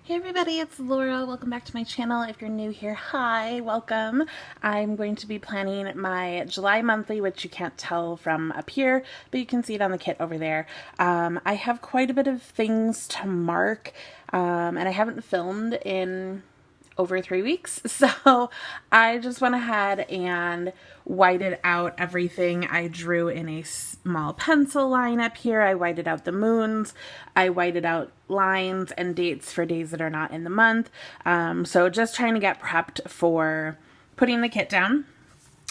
Hey everybody, it's Laura. Welcome back to my channel. If you're new here, hi, welcome. I'm going to be planning my July monthly, which you can't tell from up here, but you can see it on the kit over there. I have quite a bit of things to mark, and I haven't filmed in over 3 weeks. So I just went ahead and whited out everything. I drew in a small pencil line up here. I whited out the moons. I whited out lines and dates for days that are not in the month. So just trying to get prepped for putting the kit down.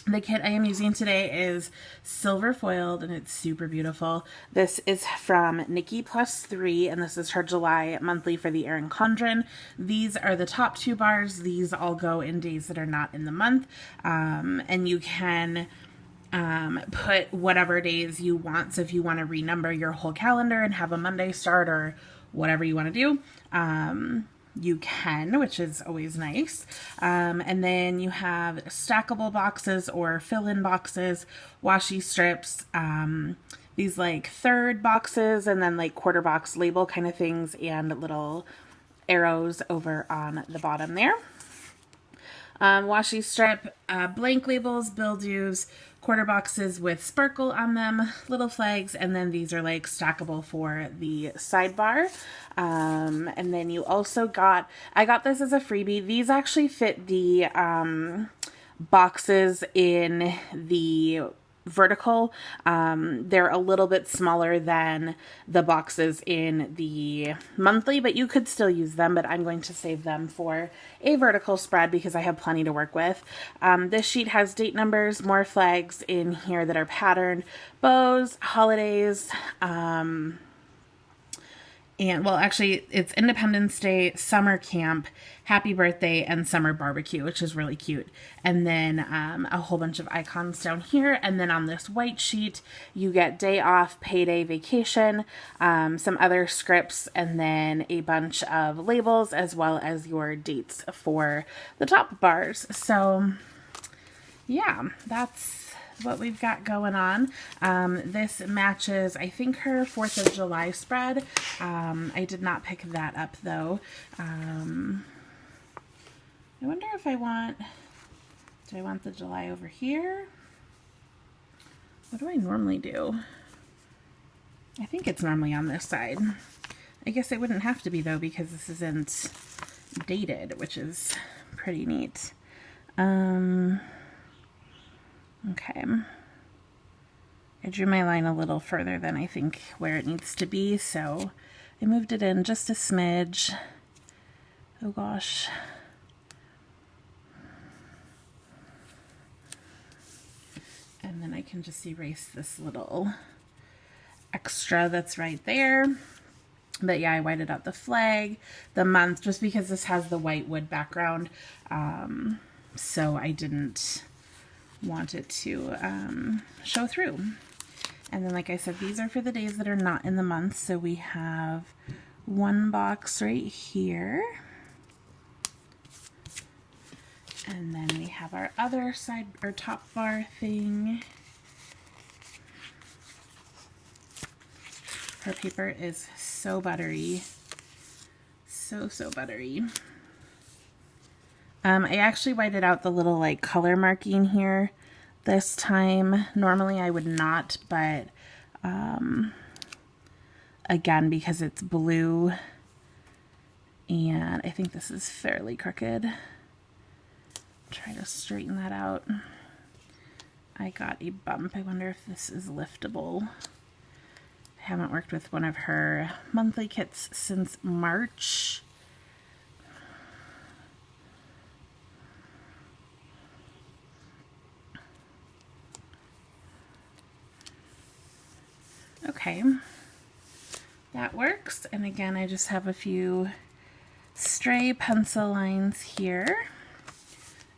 The kit I am using today is silver foiled and it's super beautiful. This is from NikkiPlusThree and this is her July monthly for the Erin Condren. These are the top 2 bars. These all go in days that are not in the month. And you can put whatever days you want. So if you want to renumber your whole calendar and have a Monday start or whatever you want to do, you can, which is always nice. And then you have stackable boxes or fill-in boxes, washi strips, these like third boxes, and then like quarter box label kind of things, and little arrows over on the bottom there. Washi strip, blank labels, bill dues, quarter boxes with sparkle on them, little flags, and then these are like stackable for the sidebar. And then you also got, I got this as a freebie. These actually fit the boxes in the vertical. They're a little bit smaller than the boxes in the monthly, but you could still use them, but I'm going to save them for a vertical spread because I have plenty to work with. This sheet has date numbers, more flags in here that are patterned, bows, holidays, and well, actually it's Independence Day, summer camp, happy birthday, and summer barbecue, which is really cute. And then a whole bunch of icons down here. And then on this white sheet, you get day off, payday, vacation, some other scripts, and then a bunch of labels as well as your dates for the top bars. So yeah, that's what we've got going on. This matches, I think, her 4th of July spread. I did not pick that up though. I wonder if I want, do I want the July over here? What do I normally do? I think it's normally on this side. I guess it wouldn't have to be though because this isn't dated, which is pretty neat. Okay, I drew my line a little further than I think where it needs to be, so I moved it in just a smidge. Oh gosh. And then I can just erase this little extra that's right there. But yeah, I whited out the flag, the month, just because this has the white wood background, so I didn't want it to show through. And then, like I said, these are for the days that are not in the month. So we have one box right here. And then we have our other side or top bar thing. Her paper is so buttery. So buttery. I actually whited out the little like color marking here this time. Normally I would not, but again, because it's blue and I think this is fairly crooked. Try to straighten that out. I got a bump. I wonder if this is liftable. I haven't worked with one of her monthly kits since March. Okay, that works. And again, I just have a few stray pencil lines here.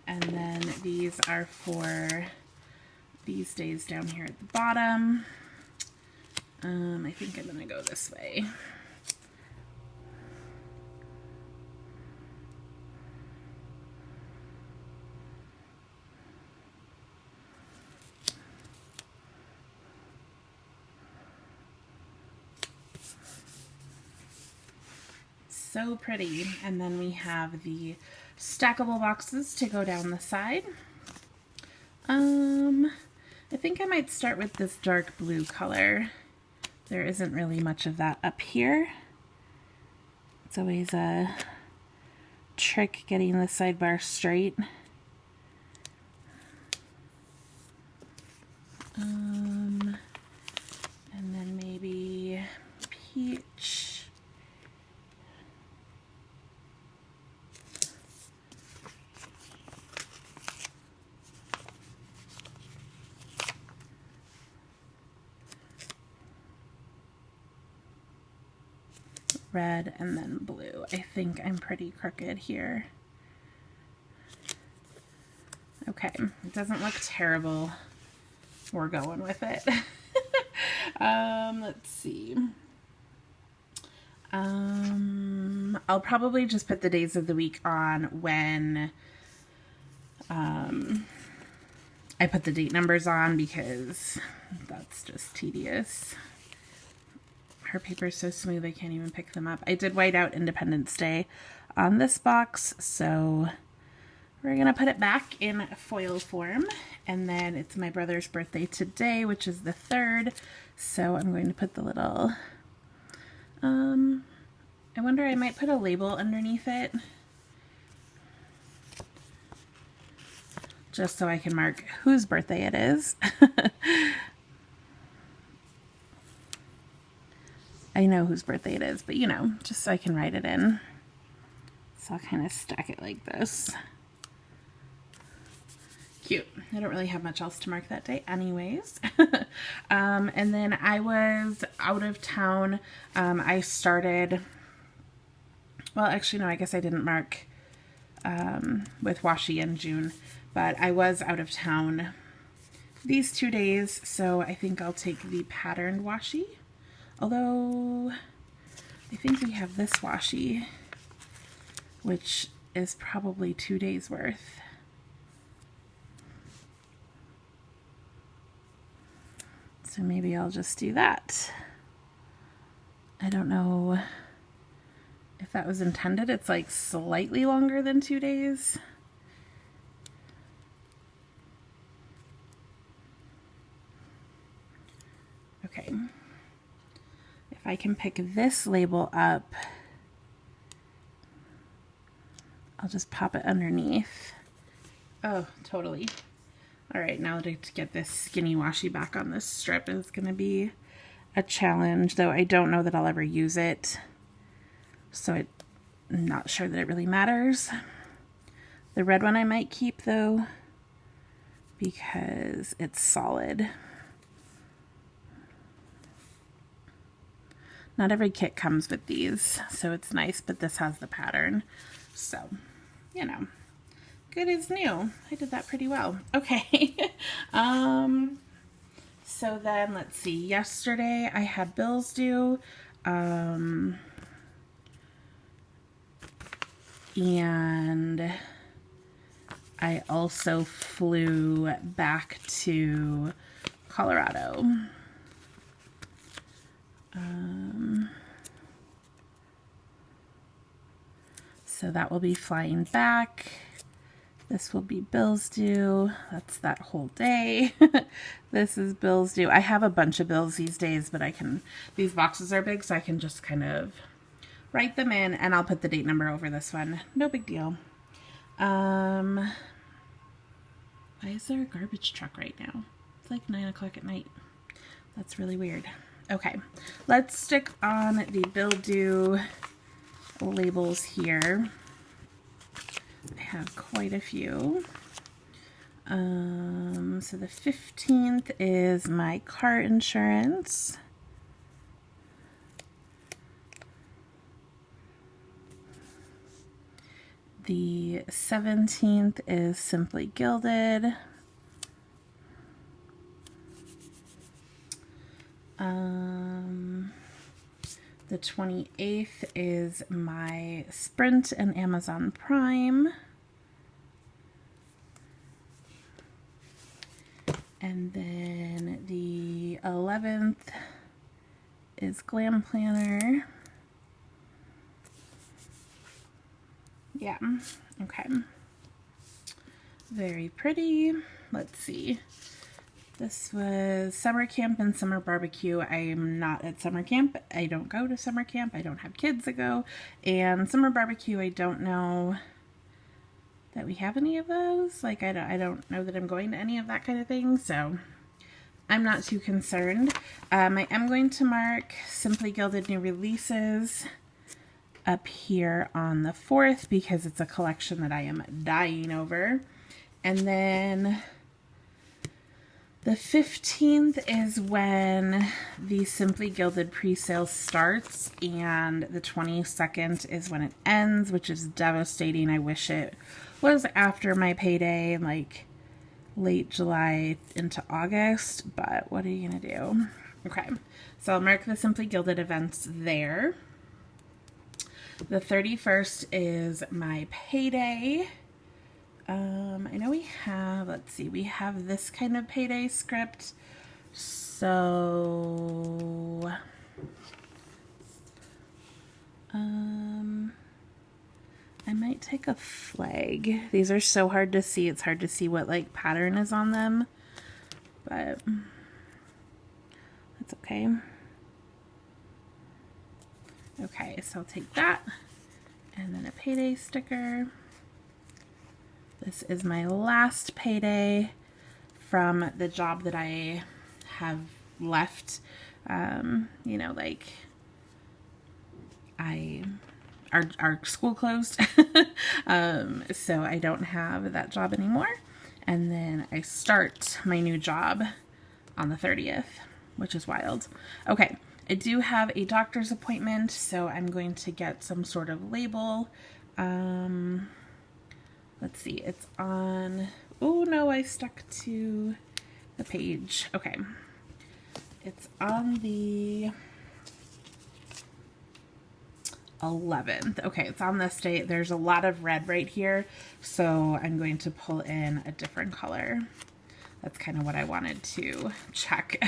And then these are for these days down here at the bottom. I think I'm gonna go this way. so pretty. And then we have the stackable boxes to go down the side. I think I might start with this dark blue color. There isn't really much of that up here. It's always a trick getting the sidebar straight. And then maybe peach. Red and then blue. I think I'm pretty crooked here. Okay, it doesn't look terrible. We're going with it. Let's see. I'll probably just put the days of the week on when I put the date numbers on, because that's just tedious. Her paper is so smooth I can't even pick them up. I did white out Independence Day on this box, so we're gonna put it back in foil form. And then it's my brother's birthday today, which is the 3rd, so I'm going to put the little, I wonder, I might put a label underneath it, just so I can mark whose birthday it is. I know whose birthday it is, but you know, just so I can write it in. So I'll kind of stack it like this. Cute. I don't really have much else to mark that day anyways. And then I was out of town. I started, well, actually, no, I guess I didn't mark with washi in June, but I was out of town these 2 days, so I think I'll take the patterned washi. Although, I think we have this washi, which is probably 2 days worth. So maybe I'll just do that. I don't know if that was intended. It's like slightly longer than 2 days. Okay. If I can pick this label up, I'll just pop it underneath. Oh, totally. All right, now to get this skinny washi back on this strip is going to be a challenge, though I don't know that I'll ever use it, so I'm not sure that it really matters. The red one I might keep, though, because it's solid. Not every kit comes with these, so it's nice, but this has the pattern. So, you know, good as new. I did that pretty well. Okay. So then let's see. Yesterday I had bills due. And I also flew back to Colorado. So that will be flying back. This will be bills due. That's that whole day. This is bills due. I have a bunch of bills these days, but I can, these boxes are big, so I can just kind of write them in, and I'll put the date number over this one. No big deal. Why is there a garbage truck right now? It's like 9 o'clock at night. That's really weird. Okay, let's stick on the bill due labels here. I have quite a few. So the 15th is my car insurance. The 17th is Simply Gilded. The 28th is my Sprint and Amazon Prime. And then the 11th is Glam Planner. Yeah, okay. Very pretty. Let's see. This was summer camp and summer barbecue. I'm not at summer camp. I don't go to summer camp. I don't have kids that go. And summer barbecue, I don't know that we have any of those. Like, I don't know that I'm going to any of that kind of thing, so I'm not too concerned. I am going to mark Simply Gilded new releases up here on the 4th because it's a collection that I am dying over. And then the 15th is when the Simply Gilded pre-sale starts, and the 22nd is when it ends, which is devastating. I wish it was after my payday, like late July into August, but what are you gonna do? Okay, so I'll mark the Simply Gilded events there. The 31st is my payday. I know we have, let's see, we have this kind of payday script. So, I might take a flag. These are so hard to see. It's hard to see what like pattern is on them, but that's okay. Okay, so I'll take that and then a payday sticker. This is my last payday from the job that I have left. You know, like our school closed, so I don't have that job anymore. And then I start my new job on the 30th, which is wild. Okay, I do have a doctor's appointment, so I'm going to get some sort of label. Let's see, it's on, oh no, I stuck to the page. Okay, it's on the 11th. Okay, it's on this date. There's a lot of red right here, so I'm going to pull in a different color. That's kind of what I wanted to check.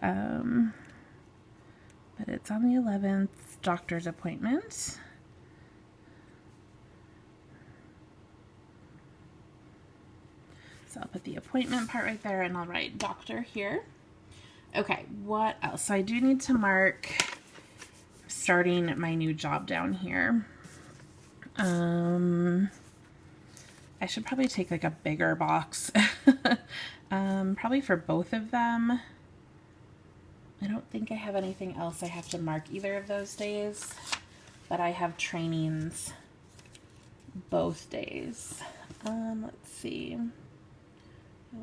But it's on the 11th, doctor's appointment. So I'll put the appointment part right there, and I'll write doctor here. Okay, what else? So I do need to mark starting my new job down here. I should probably take like a bigger box. Probably for both of them. I don't think I have anything else I have to mark either of those days, but I have trainings both days. Let's see.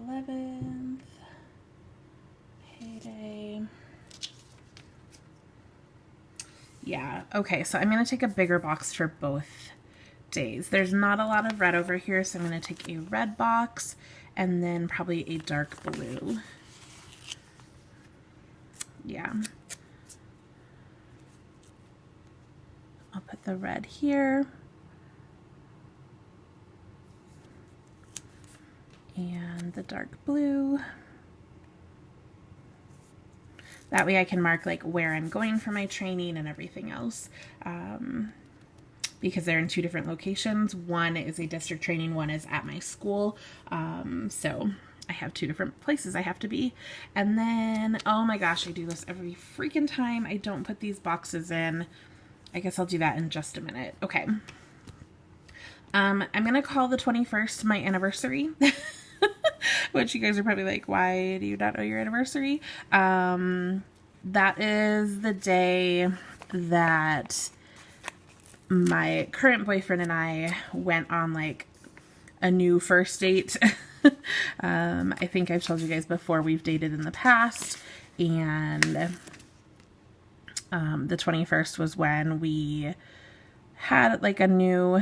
11th, payday. Yeah, okay, so I'm going to take a bigger box for both days. There's not a lot of red over here, so I'm going to take a red box and then probably a dark blue. Yeah. I'll put the red here. And the dark blue. That way I can mark like where I'm going for my training and everything else. Because they're in two different locations. One is a district training, one is at my school. So I have two different places I have to be. And then, oh my gosh, I do this every freaking time I don't put these boxes in. I guess I'll do that in just a minute. Okay. I'm gonna call the 21st my anniversary. Which you guys are probably like, why do you not know your anniversary? That is the day that my current boyfriend and I went on like a new first date. I think I've told you guys before, we've dated in the past, and the 21st was when we had like a new,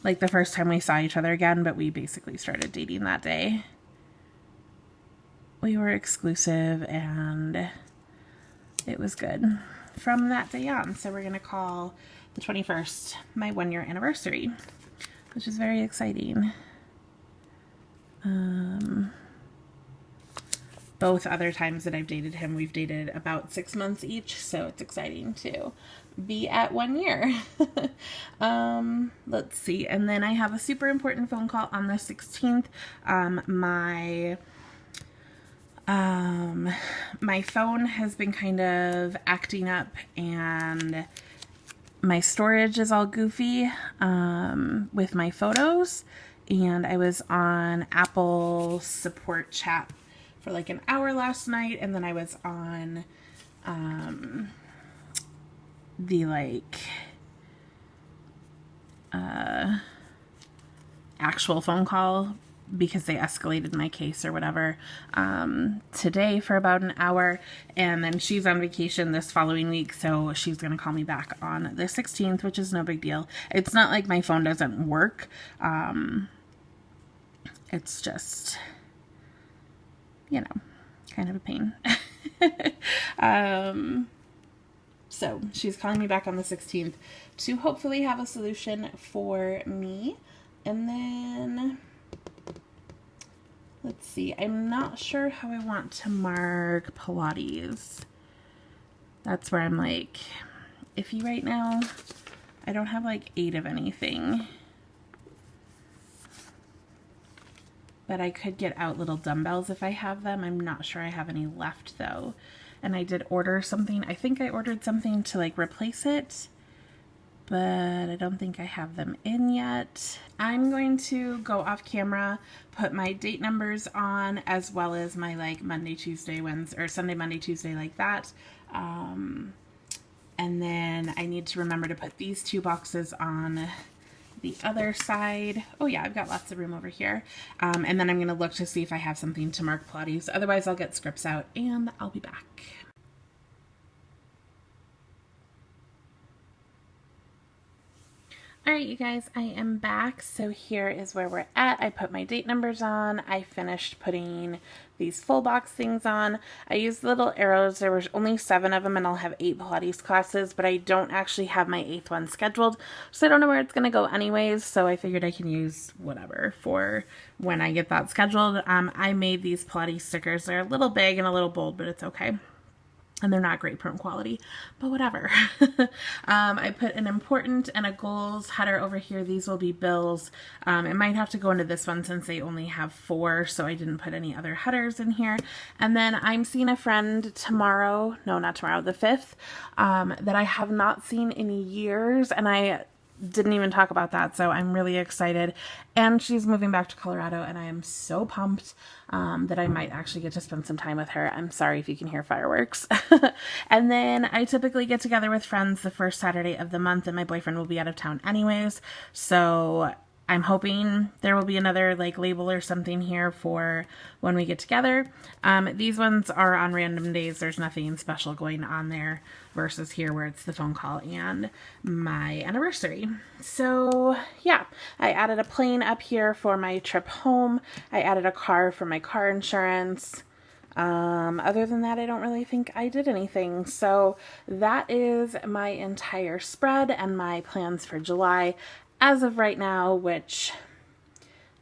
like the first time we saw each other again, but we basically started dating that day. We were exclusive and it was good from that day on. So we're going to call the 21st my 1-year anniversary, which is very exciting. both other times that I've dated him, we've dated about 6 months each, so it's exciting to be at 1 year. Let's see. And then I have a super important phone call on the 16th. My phone has been kind of acting up and my storage is all goofy with my photos, and I was on Apple support chat for like an hour last night, and then I was on the like actual phone call because they escalated my case or whatever today for about an hour, and then she's on vacation this following week, so she's gonna call me back on the 16th, which is no big deal. It's not like my phone doesn't work. It's just, you know, kind of a pain. So she's calling me back on the 16th to hopefully have a solution for me. And then let's see, I'm not sure how I want to mark Pilates. That's where I'm like iffy right now. I don't have like 8 of anything. But I could get out little dumbbells if I have them. I'm not sure I have any left though. And I did order something. I think I ordered something to like replace it, but I don't think I have them in yet. I'm going to go off camera, put my date numbers on, as well as my like Monday, Tuesday, Wednesday, or Sunday, Monday, Tuesday, like that. And then I need to remember to put these 2 boxes on the other side. Oh yeah, I've got lots of room over here. And then I'm going to look to see if I have something to mark Pilates. Otherwise, I'll get scripts out and I'll be back. Alright, you guys, I am back. So here is where we're at. I put my date numbers on. I finished putting these full box things on. I used little arrows. There were only 7 of them, and I'll have 8 Pilates classes, but I don't actually have my 8th one scheduled, so I don't know where it's going to go anyways, so I figured I can use whatever for when I get that scheduled. I made these Pilates stickers. They're a little big and a little bold, but it's okay. And they're not great print quality, but whatever. I put an important and a goals header over here. These will be bills. It might have to go into this one since they only have 4, so I didn't put any other headers in here. And then I'm seeing a friend tomorrow, no, not tomorrow, the 5th, that I have not seen in years, and I didn't even talk about that, so I'm really excited. And she's moving back to Colorado, and I am so pumped that I might actually get to spend some time with her. I'm sorry if you can hear fireworks. And then I typically get together with friends the first Saturday of the month, and my boyfriend will be out of town anyways, so I'm hoping there will be another like label or something here for when we get together. These ones are on random days. There's nothing special going on there versus here where it's the phone call and my anniversary. So yeah, I added a plane up here for my trip home. I added a car for my car insurance. Other than that, I don't really think I did anything. So that is my entire spread and my plans for July as of right now, which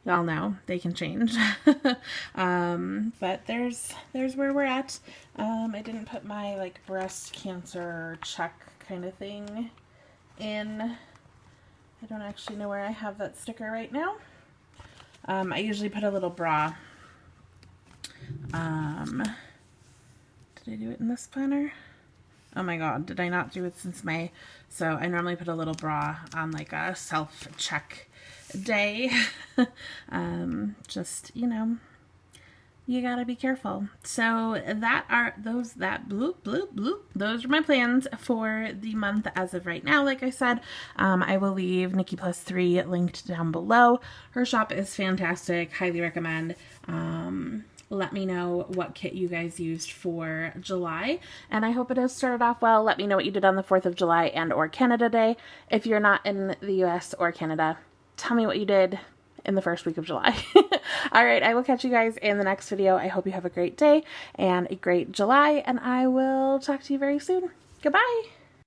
y'all know they can change. But there's where we're at. I didn't put my like breast cancer check kind of thing in. I don't actually know where I have that sticker right now. I usually put a little bra. Did I do it in this planner? Oh my god, did I not do it since May? So I normally put a little bra on like a self-check day. Just, you know, you gotta be careful. So those are my plans for the month as of right now. Like I said, I will leave NikkiPlusThree linked down below. Her shop is fantastic, highly recommend. Let me know what kit you guys used for July, and I hope it has started off well. Let me know what you did on the 4th of July and or Canada Day. If you're not in the US or Canada, tell me what you did in the first week of July. All right, I will catch you guys in the next video. I hope you have a great day and a great July, and I will talk to you very soon. Goodbye.